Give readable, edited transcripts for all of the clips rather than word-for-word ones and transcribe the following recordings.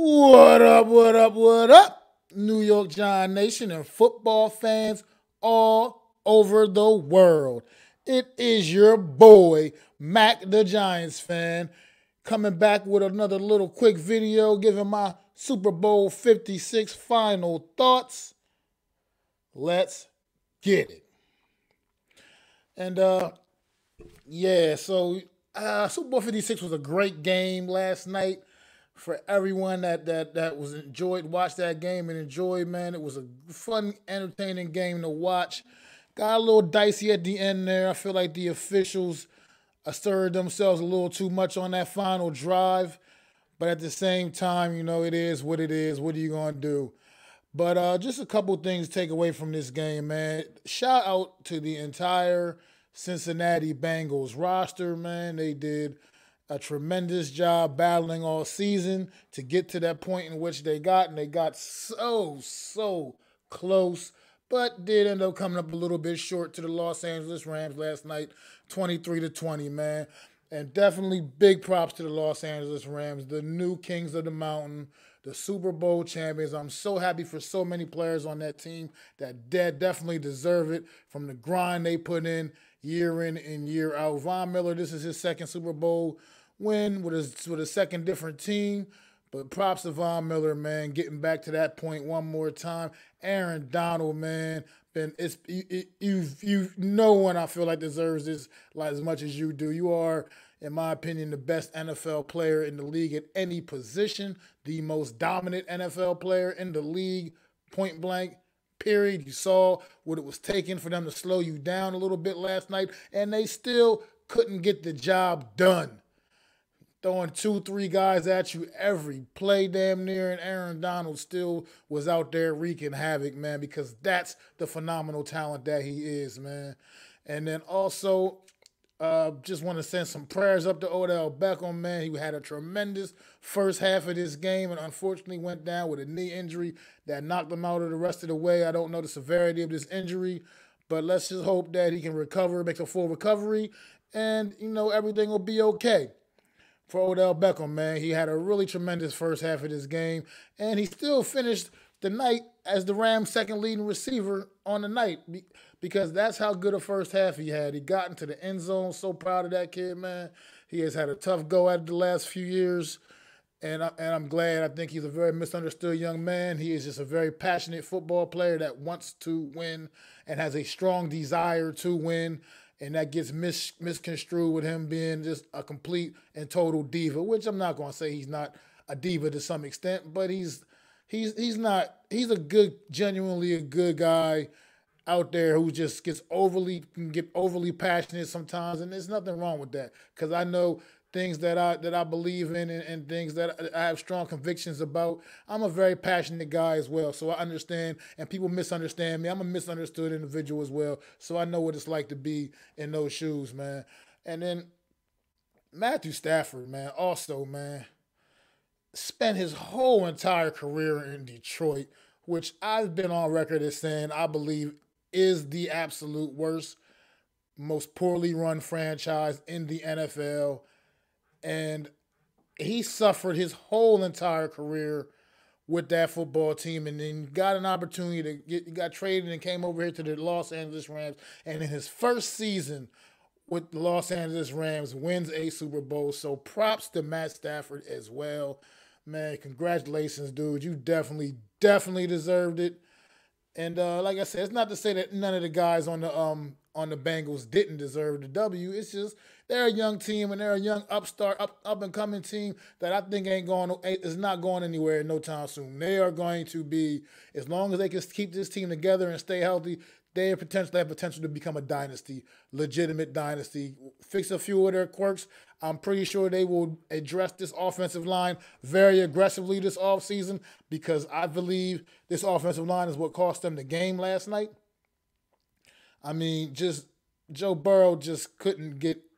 What up, what up, what up, New York Giant Nation and football fans all over the world. It is your boy, Mac the Giants fan, coming back with another little quick video giving my Super Bowl 56 final thoughts. Let's get it. And Super Bowl 56 was a great game last night. For everyone that was watched that game and enjoyed, man, it was a fun, entertaining game to watch. Got a little dicey at the end there. I feel like the officials asserted themselves a little too much on that final drive. But at the same time, it is what it is. What are you going to do? But just a couple things to take away from this game, man. Shout out to the entire Cincinnati Bengals roster, man. They did a tremendous job battling all season to get to that point in which they got, and they got so close, but did end up coming up a little bit short to the Los Angeles Rams last night, 23-20, man. And definitely big props to the Los Angeles Rams, the new kings of the mountain, the Super Bowl champions. I'm so happy for so many players on that team that definitely deserve it from the grind they put in and year out. Von Miller, this is his second Super Bowl win with a second different team. But props to Von Miller, man, getting back to that point one more time. Aaron Donald, man, no one I feel like deserves this like as much as you do. You are, in my opinion, the best NFL player in the league at any position, the most dominant NFL player in the league, point blank. Period. You saw what it was taking for them to slow you down a little bit last night, and they still couldn't get the job done. Throwing 2-3 guys at you every play damn near, and Aaron Donald still was out there wreaking havoc, man, because that's the phenomenal talent that he is, man. And then also, just want to send some prayers up to Odell Beckham, man. He had a tremendous first half of this game and unfortunately went down with a knee injury that knocked him out of the rest of the way. I don't know the severity of this injury, but let's just hope that he can recover, make a full recovery, and, everything will be okay for Odell Beckham, man. He had a really tremendous first half of this game, and he still finished the night as the Rams' second leading receiver on the night because that's how good a first half he had. He got into the end zone. So proud of that kid, man. He has had a tough go at it the last few years, and I'm glad. I think he's a very misunderstood young man. He is just a very passionate football player that wants to win and has a strong desire to win, and that gets misconstrued with him being just a complete and total diva, which I'm not going to say he's not a diva to some extent, but he's genuinely a good guy out there who just can get overly passionate sometimes, and there's nothing wrong with that because I know things that I believe in and things that I have strong convictions about. I'm a very passionate guy as well, so I understand, and people misunderstand me. I'm a misunderstood individual as well, so I know what it's like to be in those shoes, man. And then Matthew Stafford, man, also, man, spent his whole entire career in Detroit, which I've been on record as saying I believe is the absolute worst, most poorly run franchise in the NFL. And he suffered his whole entire career with that football team, and then got an opportunity got traded and came over here to the Los Angeles Rams. And in his first season with the Los Angeles Rams, wins a Super Bowl. So props to Matt Stafford as well. Man, congratulations, dude. You definitely deserved it. And like I said, it's not to say that none of the guys on the Bengals didn't deserve the W. It's just they're a young team and they're a young upstart, up and coming team that I think is not going anywhere no time soon. They are going to be, as long as they can keep this team together and stay healthy, they have potential to become a dynasty, legitimate dynasty. Fix a few of their quirks. I'm pretty sure they will address this offensive line very aggressively this offseason because I believe this offensive line is what cost them the game last night. I mean, just Joe Burrow just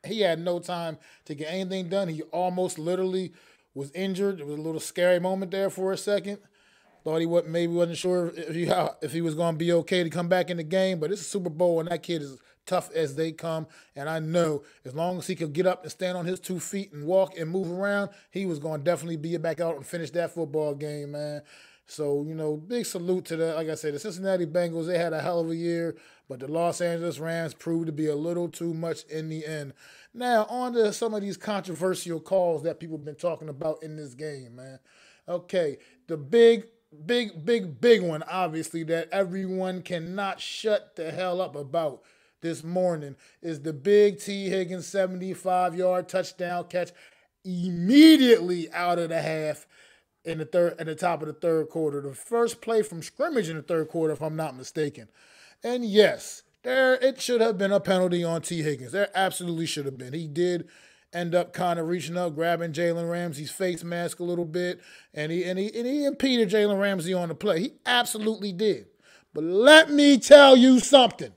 he had no time to get anything done. He almost literally was injured. It was a little scary moment there for a second. Thought he wasn't sure if he was going to be okay to come back in the game, but it's a Super Bowl and that kid is tough as they come. And I know as long as he could get up and stand on his 2 feet and walk and move around, he was going to definitely be back out and finish that football game, man. So, big salute to like I said, the Cincinnati Bengals. They had a hell of a year, but the Los Angeles Rams proved to be a little too much in the end. Now, on to some of these controversial calls that people have been talking about in this game, man. Okay, the big one, obviously, that everyone cannot shut the hell up about this morning is the big T. Higgins 75-yard touchdown catch immediately out of the half at the top of the third quarter. The first play from scrimmage in the third quarter, if I'm not mistaken. And yes, it should have been a penalty on T. Higgins. There absolutely should have been. He did end up kind of reaching up, grabbing Jalen Ramsey's face mask a little bit, and he impeded Jalen Ramsey on the play. He absolutely did. But let me tell you something.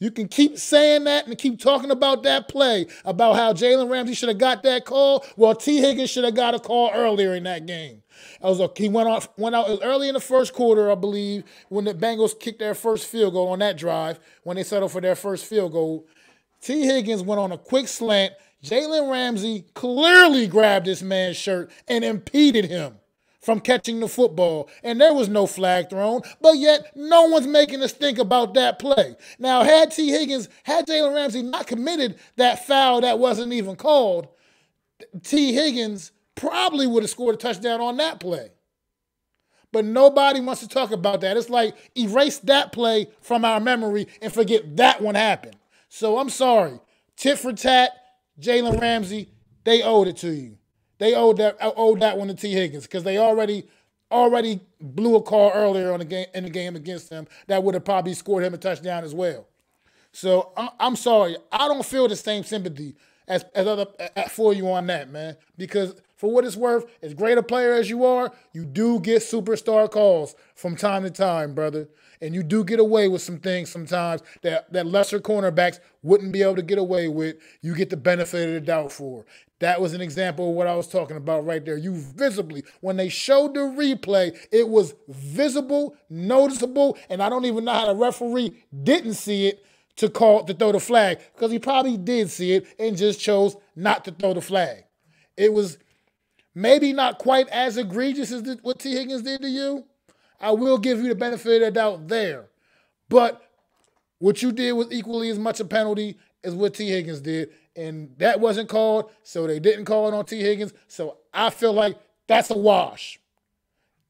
You can keep saying that and keep talking about that play, about how Jalen Ramsey should have got that call. Well, T. Higgins should have got a call earlier in that game. He went out early in the first quarter, I believe, when the Bengals kicked their first field goal on that drive, when they settled for their first field goal. T. Higgins went on a quick slant. Jalen Ramsey clearly grabbed this man's shirt and impeded him from catching the football, and there was no flag thrown, but yet no one's making us think about that play. Now, had Jalen Ramsey not committed that foul that wasn't even called, T. Higgins probably would have scored a touchdown on that play. But nobody wants to talk about that. It's like erase that play from our memory and forget that one happened. So I'm sorry. Tit for tat, Jalen Ramsey, they owed it to you. They owed that one to T. Higgins because they already blew a call earlier in the game against him that would have probably scored him a touchdown as well. So I'm sorry. I don't feel the same sympathy as for you on that, man. Because for what it's worth, as great a player as you are, you do get superstar calls from time to time, brother. And you do get away with some things sometimes that lesser cornerbacks wouldn't be able to get away with. You get the benefit of the doubt for. That was an example of what I was talking about right there. You visibly, when they showed the replay, it was visible, noticeable, and I don't even know how the referee didn't see it to throw the flag, because he probably did see it and just chose not to throw the flag. It was maybe not quite as egregious as what T. Higgins did to you. I will give you the benefit of the doubt there. But what you did was equally as much a penalty as what T. Higgins did. And that wasn't called, so they didn't call it on T. Higgins. So I feel like that's a wash.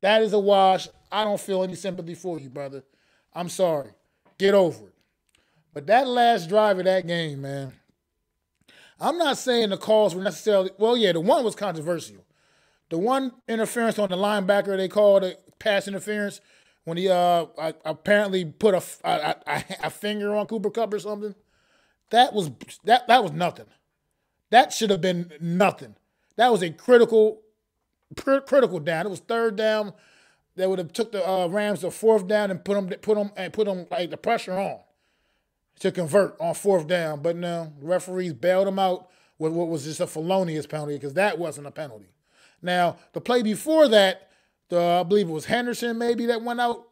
That is a wash. I don't feel any sympathy for you, brother. I'm sorry. Get over it. But that last drive of that game, man, I'm not saying the calls were necessarily, well, yeah, the one was controversial. The one interference on the linebacker, they called a pass interference when he apparently put a finger on Cooper Kupp or something. That was nothing. That should have been nothing. That was a critical down. It was third down. They would have took the Rams to fourth down and put them like the pressure on to convert on fourth down. But no, the referees bailed them out with what was just a felonious penalty, because that wasn't a penalty. Now, the play before that, I believe it was Henderson maybe that went out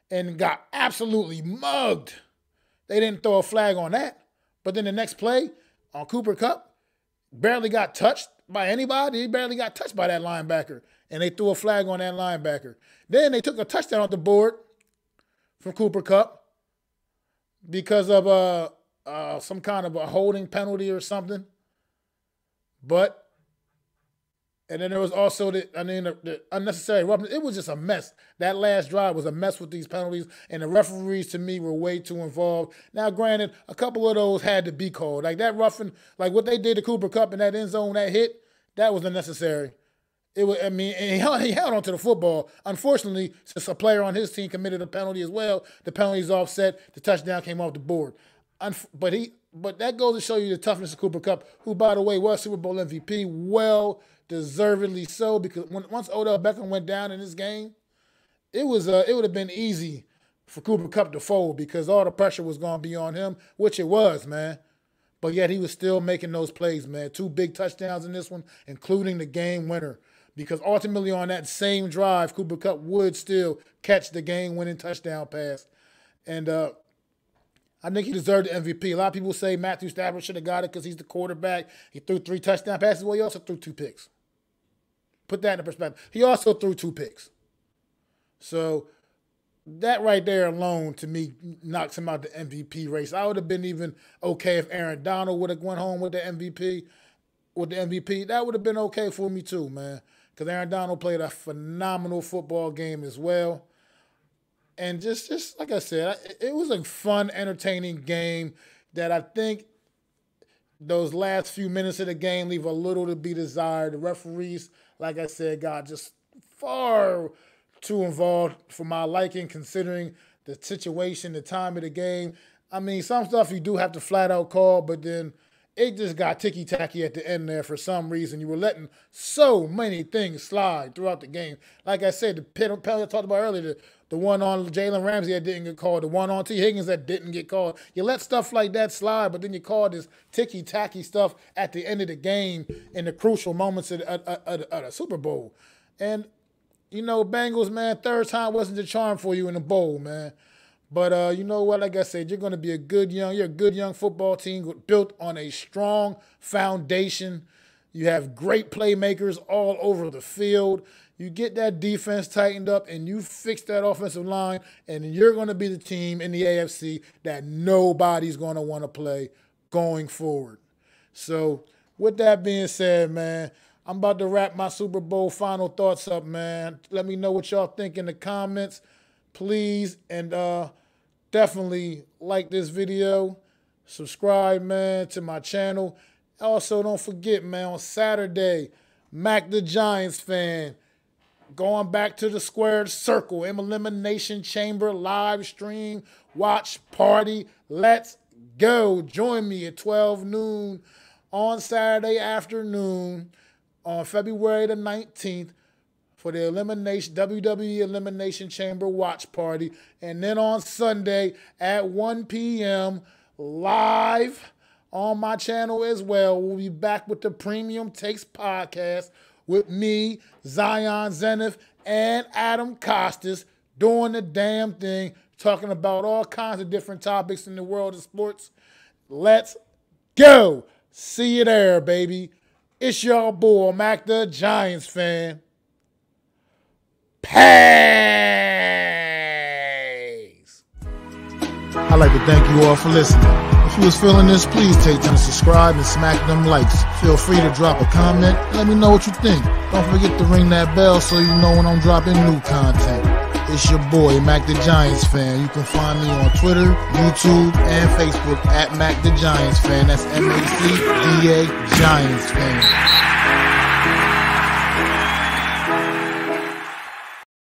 and got absolutely mugged. They didn't throw a flag on that. But then the next play on Cooper Kupp, barely got touched by anybody. He barely got touched by that linebacker, and they threw a flag on that linebacker. Then they took a touchdown off the board from Cooper Kupp because of some kind of a holding penalty or something. And then there was also the unnecessary roughness. It was just a mess. That last drive was a mess with these penalties, and the referees, to me, were way too involved. Now, granted, a couple of those had to be called. Like that roughing, like what they did to Cooper Kupp in that end zone, that hit, that was unnecessary. And he held onto the football. Unfortunately, since a player on his team committed a penalty as well, the penalty's offset, the touchdown came off the board. But that goes to show you the toughness of Cooper Kupp, who, by the way, was Super Bowl MVP, well deservedly so, because once Odell Beckham went down in this game, it would have been easy for Cooper Kupp to fold, because all the pressure was going to be on him, which it was, man. But yet he was still making those plays, man. 2 big touchdowns in this one, including the game winner, because ultimately on that same drive, Cooper Kupp would still catch the game-winning touchdown pass. And I think he deserved the MVP. A lot of people say Matthew Stafford should have got it because he's the quarterback. He threw 3 touchdown passes. Well, he also threw 2 picks. Put that in perspective. He also threw 2 picks. So that right there alone, to me, knocks him out the MVP race. I would have been even okay if Aaron Donald would have went home with the MVP. That would have been okay for me too, man. Because Aaron Donald played a phenomenal football game as well. And just like I said, it was a fun, entertaining game that I think those last few minutes of the game leave a little to be desired. The referees, like I said, got just far too involved for my liking, considering the situation, the time of the game. I mean, some stuff you do have to flat out call, but then it just got ticky-tacky at the end there for some reason. You were letting so many things slide throughout the game. Like I said, the penalty I talked about earlier, the one on Jalen Ramsey that didn't get called, the one on T. Higgins that didn't get called. You let stuff like that slide, but then you call this ticky-tacky stuff at the end of the game in the crucial moments of the Super Bowl. And, you know, Bengals, man, third time wasn't the charm for you in the bowl, man. But you know what? Like I said, you're a good young football team built on a strong foundation. You have great playmakers all over the field. You get that defense tightened up and you fix that offensive line, and you're going to be the team in the AFC that nobody's going to want to play going forward. So with that being said, man, I'm about to wrap my Super Bowl final thoughts up, man. Let me know what y'all think in the comments, please. And definitely like this video. Subscribe, man, to my channel. Also, don't forget, man, on Saturday, Mac the Giants fan, going back to the squared circle, Elimination Chamber live stream, watch party. Let's go. Join me at 12 noon on Saturday afternoon on February the 19th for the WWE Elimination Chamber watch party. And then on Sunday at 1 p.m. live on my channel as well. We'll be back with the Premium Takes podcast with me, Zion Zenith, and Adam Costas doing the damn thing, talking about all kinds of different topics in the world of sports. Let's go. See you there, baby. It's your boy, Mac the Giants fan. Peace. I'd like to thank you all for listening. If you was feeling this, please take time to subscribe and smack them likes. Feel free to drop a comment. Let me know what you think. Don't forget to ring that bell so you know when I'm dropping new content. It's your boy, Mac the Giants fan. You can find me on Twitter, YouTube, and Facebook at Mac the Giants fan. That's MacDa Giants fan.